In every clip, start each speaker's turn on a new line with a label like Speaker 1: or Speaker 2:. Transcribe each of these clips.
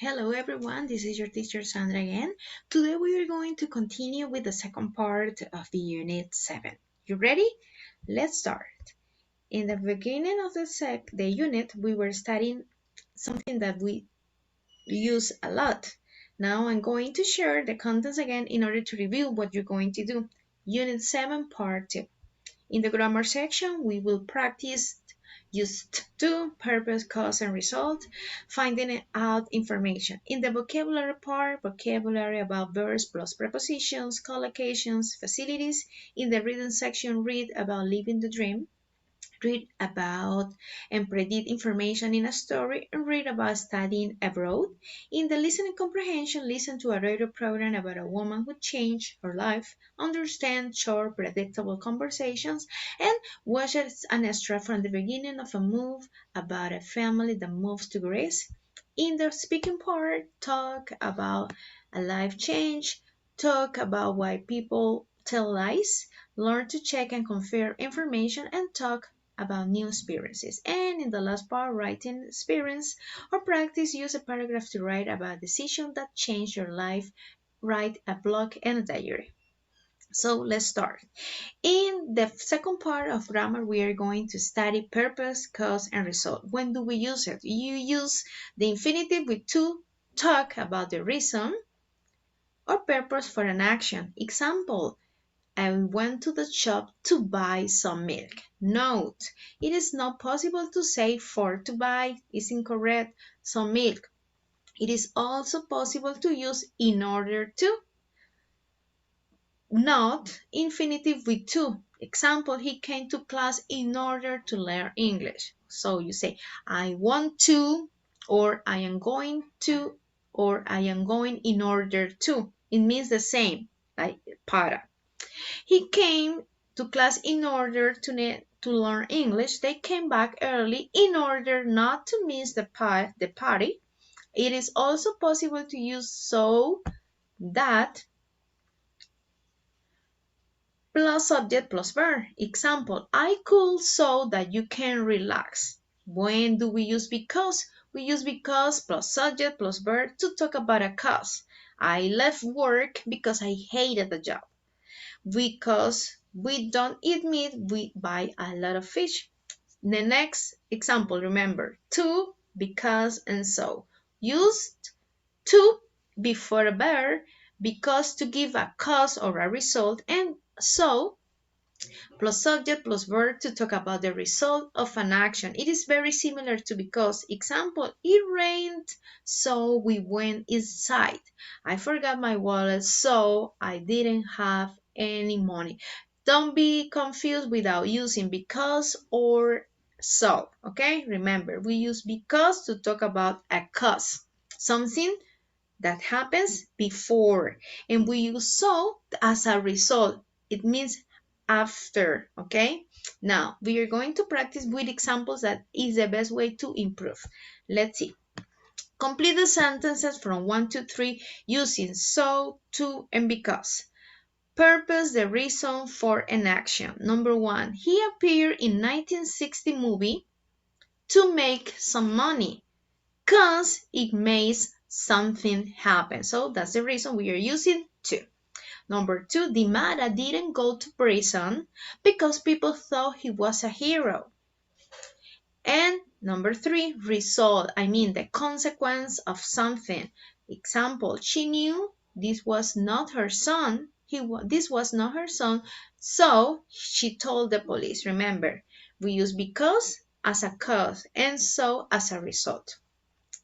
Speaker 1: Hello everyone, this is your teacher Sandra again. Today we are going to continue with the second part of the Unit 7. You ready? Let's start. In the beginning of the unit, we were studying something that we use a lot. Now I'm going to share the contents again in order to review what you're going to do. Unit 7, Part 2. In the grammar section, we will practice used to, purpose, cause, and result, finding out information. In the vocabulary part, vocabulary about verbs plus prepositions, collocations, facilities. In the reading section, read about living the dream, read about and predict information in a story, and read about studying abroad. In the listening comprehension, listen to a radio program about a woman who changed her life, understand short, predictable conversations, and watch an extra from the beginning of a movie about a family that moves to Greece. In the speaking part, talk about a life change, talk about why people tell lies, learn to check and confirm information, and talk about new experiences. And in the last part, writing experience or practice, use a paragraph to write about a decision that changed your life. Write a blog and a diary. So let's start. In the second part of grammar, we are going to study purpose, cause, and result. When do we use it? You use the infinitive with to talk about the reason or purpose for an action. Example, I went to the shop to buy some milk. Note, it is not possible to say for to buy is incorrect, some milk. It is also possible to use in order to, not infinitive with to. Example, he came to class in order to learn English. So you say, I want to, or I am going to, or I am going in order to. It means the same, like para. He came to class in order to learn English. They came back early in order not to miss the party. It is also possible to use so that plus subject plus verb. Example, I could so that you can relax. When do we use because? We use because plus subject plus verb to talk about a cause. I left work because I hated the job. Because we don't eat meat, we buy a lot of fish. The next example, remember, to, because, and so. Used to before a verb, because to give a cause or a result, and so plus subject plus verb to talk about the result of an action. It is very similar to because. Example, it rained, so we went inside. I forgot my wallet, so I didn't have any money. Don't be confused without using because or so, okay? Remember, we use because to talk about a cause, something that happens before, and we use so as a result. It means after, okay? Now, we are going to practice with examples. That is the best way to improve. Let's see. Complete the sentences from 1 to 3 using so, to, and because. Purpose, the reason for an action. Number 1, he appeared in 1960 movie to make some money because it makes something happen. So that's the reason we are using to. Number 2, Dimara didn't go to prison because people thought he was a hero. And number 3, result, the consequence of something. Example, she knew this was not her son. This was not her son, so she told the police. Remember, we use because as a cause and so as a result.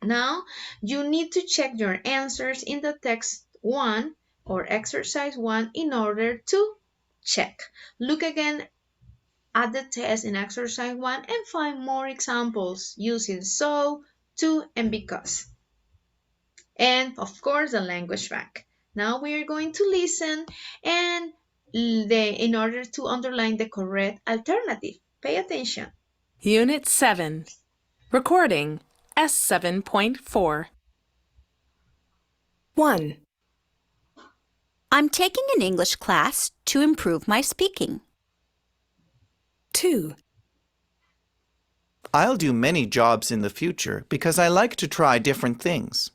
Speaker 1: Now, you need to check your answers in the text 1 or exercise 1 in order to check. Look again at the test in exercise 1 and find more examples using so, to, and because. And of course, the language bank. Now we are going to listen and in order to underline the correct alternative. Pay attention.
Speaker 2: Unit 7. Recording S7.4.
Speaker 3: 1.
Speaker 4: I'm taking an English class to improve my speaking.
Speaker 3: 2.
Speaker 5: I'll do many jobs in the future because I like to try different things.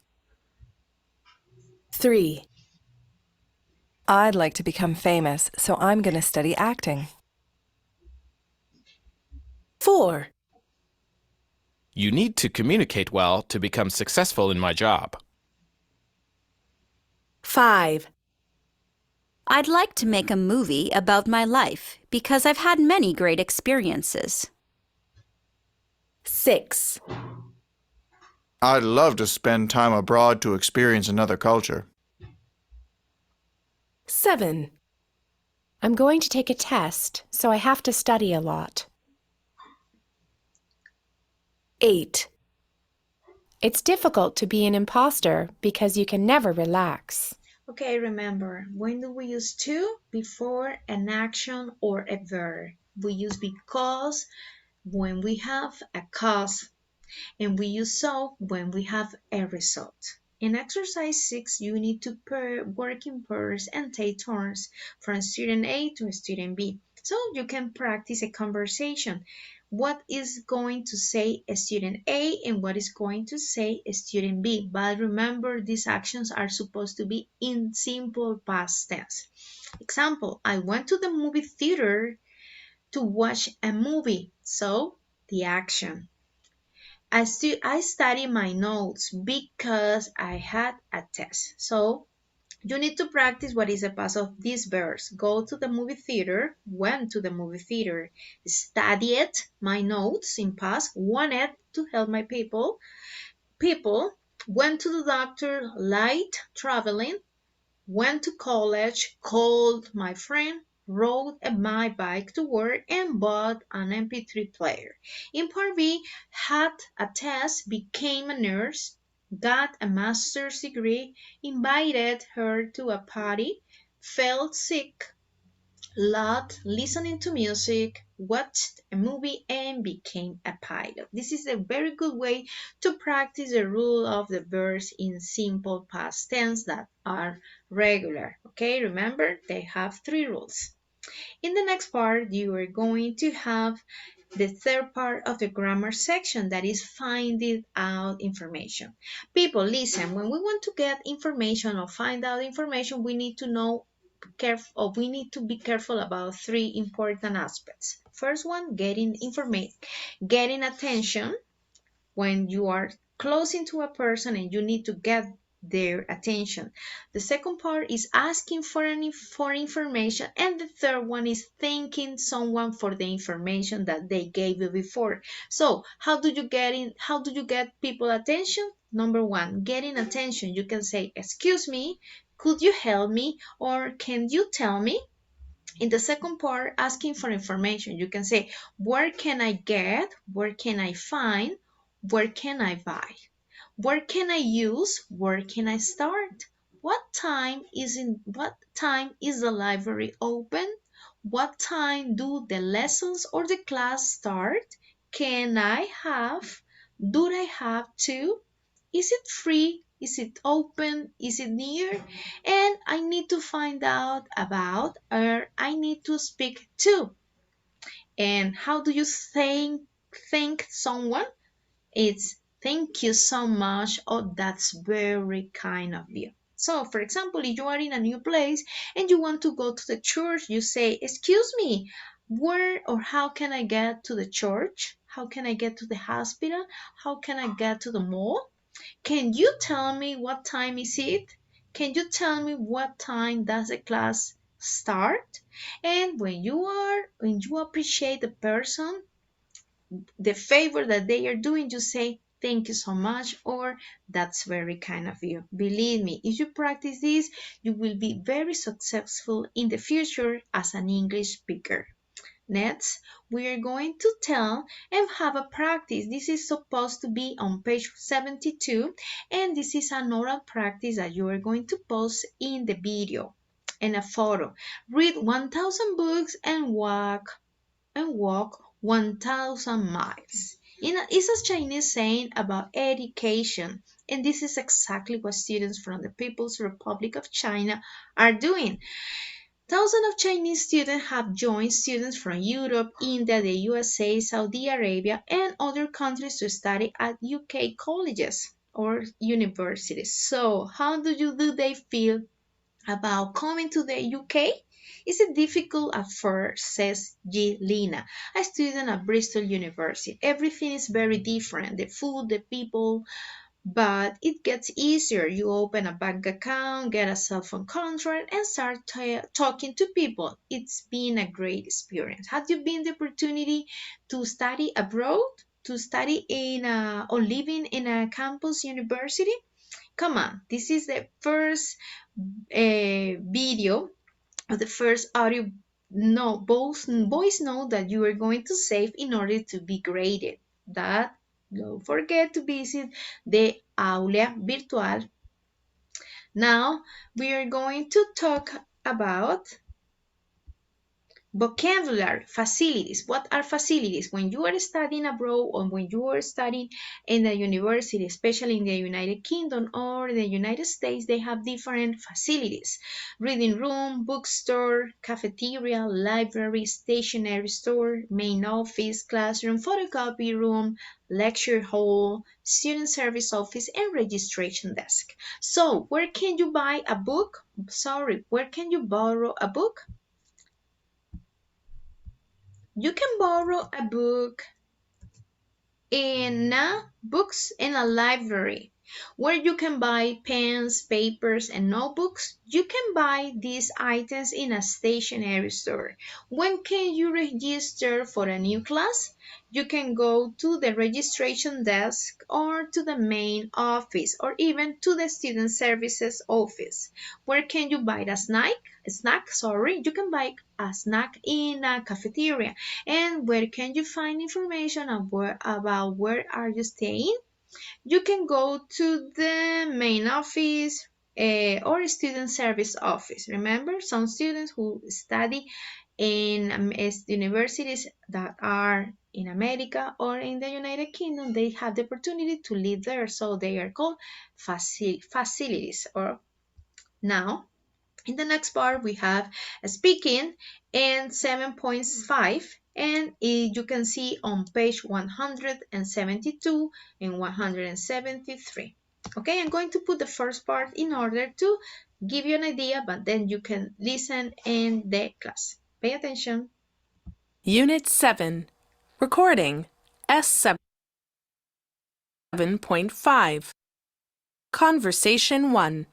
Speaker 2: 3,
Speaker 3: I'd like to become famous, so I'm going to study acting.
Speaker 2: 4,
Speaker 5: You need to communicate well to become successful in my job.
Speaker 2: 5,
Speaker 4: I'd like to make a movie about my life because I've had many great experiences.
Speaker 2: 6,
Speaker 6: I'd love to spend time abroad to experience another culture.
Speaker 2: 7,
Speaker 7: I'm going to take a test, so I have to study a lot.
Speaker 2: 8,
Speaker 7: It's difficult to be an imposter because you can never relax.
Speaker 1: Okay, remember, when do we use to before an action or a verb? We use because when we have a cause, and we use so when we have a result. In exercise 6, you need to work in pairs and take turns from student A to student B. So you can practice a conversation. What is going to say a student A and what is going to say a student B. But remember, these actions are supposed to be in simple past tense. Example, I went to the movie theater to watch a movie. So the action. I study my notes because I had a test. So you need to practice what is the past of these verbs. Go to the movie theater, went to the movie theater, studied my notes in past, wanted to help my people, went to the doctor, liked traveling, went to college, called my friend, rode my bike to work, and bought an MP3 player. In part B, had a test, became a nurse, got a master's degree, invited her to a party, felt sick, loved listening to music, watched a movie, and became a pilot. This is a very good way to practice the rule of the verbs in simple past tense that are regular. Okay, remember they have 3 rules. In the next part, you are going to have the third part of the grammar section, that is finding out information. People, listen, when we want to get information or find out information, we need to we need to be careful about 3 important aspects. First one, getting information, getting attention. When you are close to a person and you need to get their attention. The second part is asking for information, and the third one is thanking someone for the information that they gave you before. So how do you get people attention? Number 1, getting attention. You can say, excuse me, could you help me, or can you tell me? In the second part, asking for information, you can say, where can I get, where can I find, where can I buy? Where can I use? Where can I start? What time is the library open? What time do the lessons or the class start? Can I have? Do I have to? Is it free? Is it open? Is it near? And I need to find out about, or I need to speak to. And how do you thank someone? It's thank you so much. Oh, that's very kind of you. So, for example, if you are in a new place and you want to go to the church, you say, excuse me, where or how can I get to the church? How can I get to the hospital? How can I get to the mall? Can you tell me what time is it? Can you tell me what time does the class start? And when you appreciate the person, the favor that they are doing, you say, thank you so much, or that's very kind of you. Believe me, if you practice this, you will be very successful in the future as an English speaker. Next, we are going to tell and have a practice. This is supposed to be on page 72, and this is an oral practice that you are going to post in the video and a photo. Read 1,000 books and walk 1,000 miles. It's a Chinese saying about education, and this is exactly what students from the People's Republic of China are doing. Thousands of Chinese students have joined students from Europe, India, the USA, Saudi Arabia, and other countries to study at UK colleges. or universities. So, how do they feel about coming to the UK? Is it difficult at first, says G. Lina, a student at Bristol University. Everything is very different, the food, the people, but it gets easier. You open a bank account, get a cell phone contract, and start talking to people. It's been a great experience. Have you been the opportunity to study abroad, to study or living in a campus university? Come on, this is the first video or the first audio voice note that you are going to save in order to be graded. That don't forget to visit the Aula Virtual. Now we are going to talk about vocabulary, facilities. What are facilities? When you are studying abroad or when you are studying in the university, especially in the United Kingdom or the United States, they have different facilities. Reading room, bookstore, cafeteria, library, stationery store, main office, classroom, photocopy room, lecture hall, student service office, and registration desk. So, where can you buy a book? Where can you borrow a book? You can borrow a book in books in a library where you can buy pens, papers, and notebooks. You can buy these items in a stationery store. When can you register for a new class? You can go to the registration desk or to the main office or even to the student services office. Where can you buy a snack? You can buy a snack in a cafeteria. And where can you find information about where are you staying? You can go to the main office or student service office. Remember, some students who study in universities that are in America or in the United Kingdom, they have the opportunity to live there, so they are called facilities. Or now, in the next part, we have speaking in 7.5, and you can see on page 172 and 173. Okay, I'm going to put the first part in order to give you an idea, but then you can listen in the class. Pay attention.
Speaker 2: Unit 7. Recording S7.5. Conversation 1.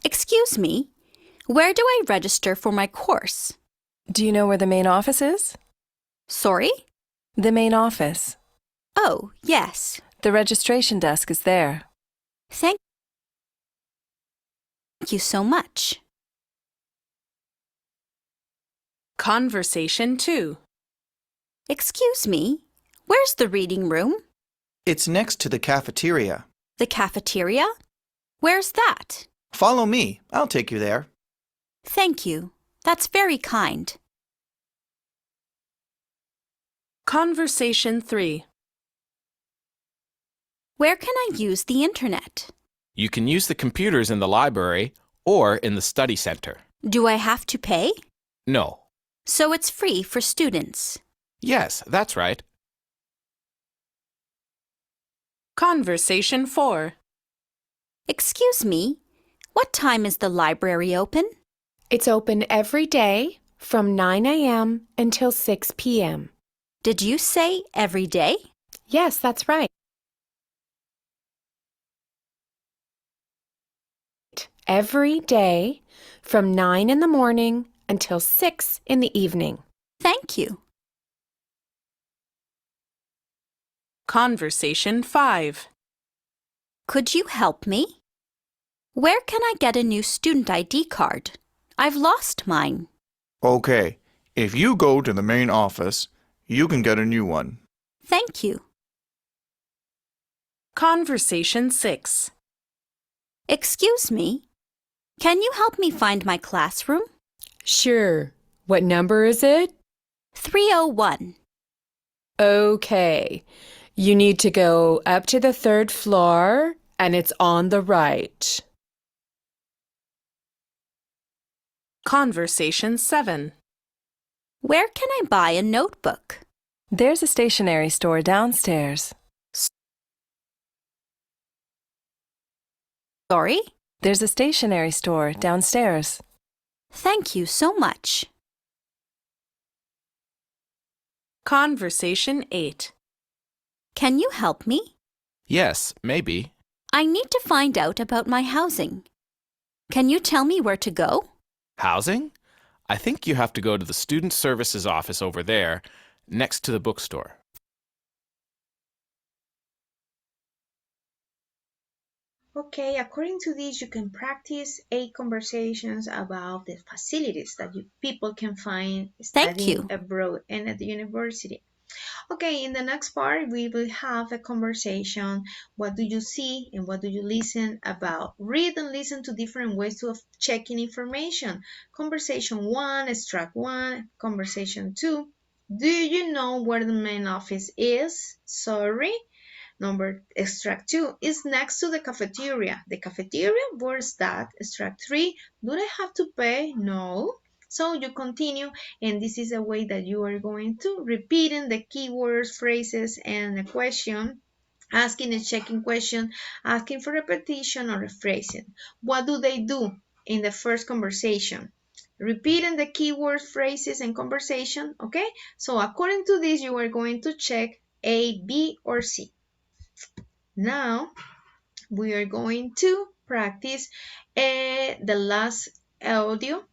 Speaker 4: Excuse me, where do I register for my course?
Speaker 3: Do you know where the main office is?
Speaker 4: Sorry?
Speaker 3: The main office.
Speaker 4: Oh, yes.
Speaker 3: The registration desk is there.
Speaker 4: Thank you so much.
Speaker 2: Conversation 2.
Speaker 4: Excuse me, where's the reading room?
Speaker 6: It's next to the cafeteria.
Speaker 4: The cafeteria? Where's that?
Speaker 6: Follow me. I'll take you there.
Speaker 4: Thank you. That's very kind.
Speaker 2: Conversation 3.
Speaker 4: Where can I use the internet?
Speaker 5: You can use the computers in the library or in the study center.
Speaker 4: Do I have to pay?
Speaker 5: No.
Speaker 4: So it's free for students.
Speaker 5: Yes, that's right.
Speaker 2: Conversation 4.
Speaker 4: Excuse me, what time is the library open?
Speaker 7: It's open every day from 9 a.m. until 6 p.m.
Speaker 4: Did you say every day?
Speaker 7: Yes, that's right. Every day from 9 in the morning until 6 in the evening.
Speaker 4: Thank you.
Speaker 2: Conversation 5.
Speaker 4: Could you help me? Where can I get a new student ID card? I've lost mine.
Speaker 6: Okay, if you go to the main office, you can get a new one.
Speaker 4: Thank you.
Speaker 2: Conversation 6.
Speaker 4: Excuse me, can you help me find my classroom?
Speaker 7: Sure. What number is it?
Speaker 4: 301.
Speaker 7: Okay. You need to go up to the 3rd floor, and it's on the right.
Speaker 2: Conversation 7.
Speaker 4: Where can I buy a notebook?
Speaker 3: There's a stationery store downstairs.
Speaker 4: Sorry?
Speaker 3: There's a stationery store downstairs.
Speaker 4: Thank you so much.
Speaker 2: Conversation 8.
Speaker 4: Can you help me?
Speaker 5: Yes, maybe.
Speaker 4: I need to find out about my housing. Can you tell me where to go?
Speaker 5: Housing? I think you have to go to the Student Services office over there, next to the bookstore.
Speaker 1: Okay, according to this, you can practice 8 conversations about the facilities that people can find
Speaker 4: Thank
Speaker 1: studying
Speaker 4: you.
Speaker 1: abroad and at the university. Okay, in the next part, we will have a conversation. What do you see and what do you listen about? Read and listen to different ways of checking information. Conversation 1, extract 1. Conversation 2, do you know where the main office is? Sorry. Extract 2 is next to the cafeteria. The cafeteria, where's that? Extract 3, do I have to pay? No. So you continue, and this is a way that you are going to repeating the keywords, phrases, and a question, asking a checking question, asking for repetition or rephrasing. What do they do in the first conversation? Repeating the keywords, phrases, and conversation, okay? So according to this, you are going to check A, B, or C. Now, we are going to practice the last audio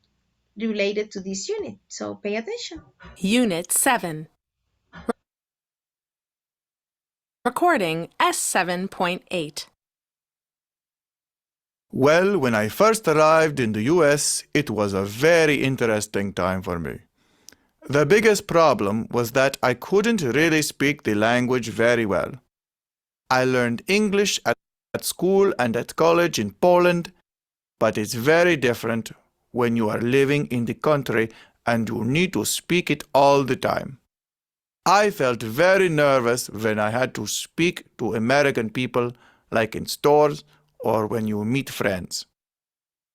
Speaker 1: related to this unit. So pay attention.
Speaker 2: Unit 7. Recording S7.8.
Speaker 6: Well, when I first arrived in the US, it was a very interesting time for me. The biggest problem was that I couldn't really speak the language very well. I learned English at school and at college in Poland, but it's very different when you are living in the country and you need to speak it all the time. I felt very nervous when I had to speak to American people, like in stores or when you meet friends.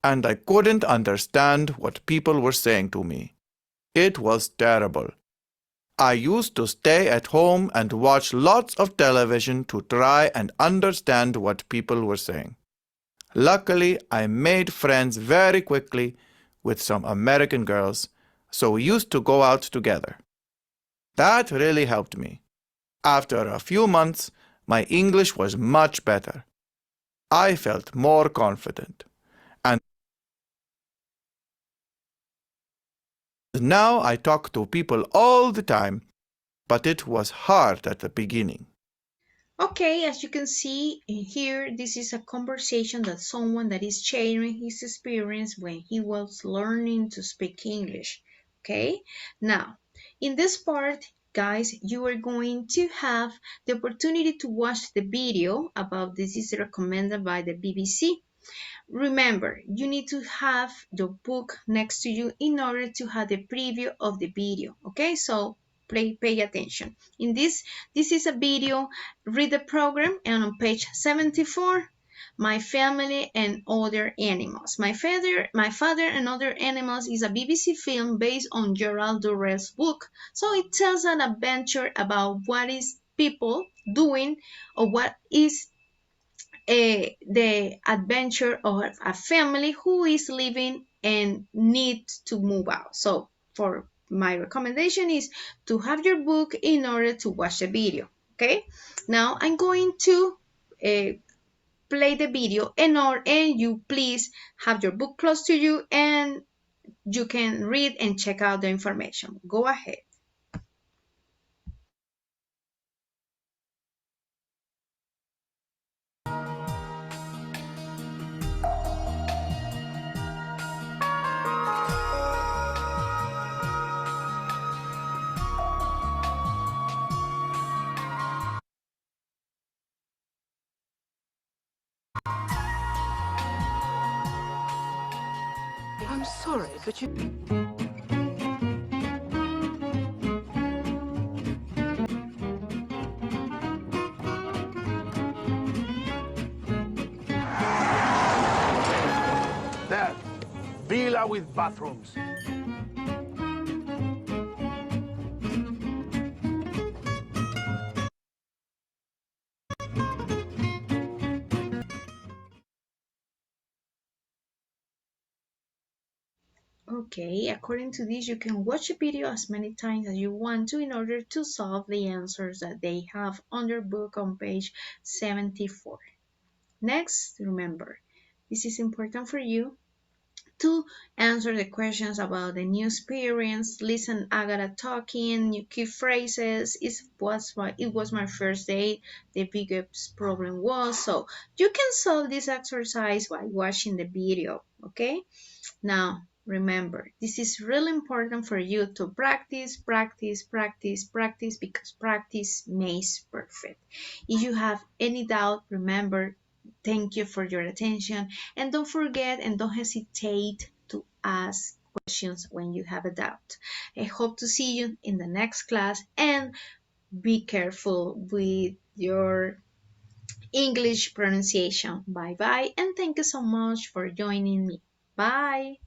Speaker 6: And I couldn't understand what people were saying to me. It was terrible. I used to stay at home and watch lots of television to try and understand what people were saying. Luckily, I made friends very quickly with some American girls, so we used to go out together. That really helped me. After a few months, my English was much better. I felt more confident. And now I talk to people all the time, but it was hard at the beginning.
Speaker 1: Okay, as you can see here, this is a conversation that someone that is sharing his experience when he was learning to speak English. Okay, now in this part, guys, you are going to have the opportunity to watch the video about this is recommended by the BBC. Remember, you need to have your book next to you in order to have the preview of the video. Okay, so pay attention. In this is a video. Read the program, and on page 74, My Family and Other Animals. My Father and Other Animals is a BBC film based on Gerald Durrell's book. So it tells an adventure about what is people doing, or what is the adventure of a family who is living and needs to move out. So for my recommendation is to have your book in order to watch the video. Okay, now I'm going to play the video, and you please have your book close to you and you can read and check out the information. Go ahead.
Speaker 8: I'm sorry, but you... There. Villa with bathrooms.
Speaker 1: Okay, according to this, you can watch the video as many times as you want to in order to solve the answers that they have on their book on page 74. Next, remember, this is important for you to answer the questions about the new experience, listen Agatha talking, new key phrases. It was my first day. The biggest problem was, so you can solve this exercise by watching the video, okay? Now, remember, this is really important for you to practice, practice, practice, practice, because practice makes perfect. If you have any doubt, remember, thank you for your attention, and don't forget and don't hesitate to ask questions when you have a doubt. I hope to see you in the next class, and be careful with your English pronunciation. Bye bye, and thank you so much for joining me. Bye.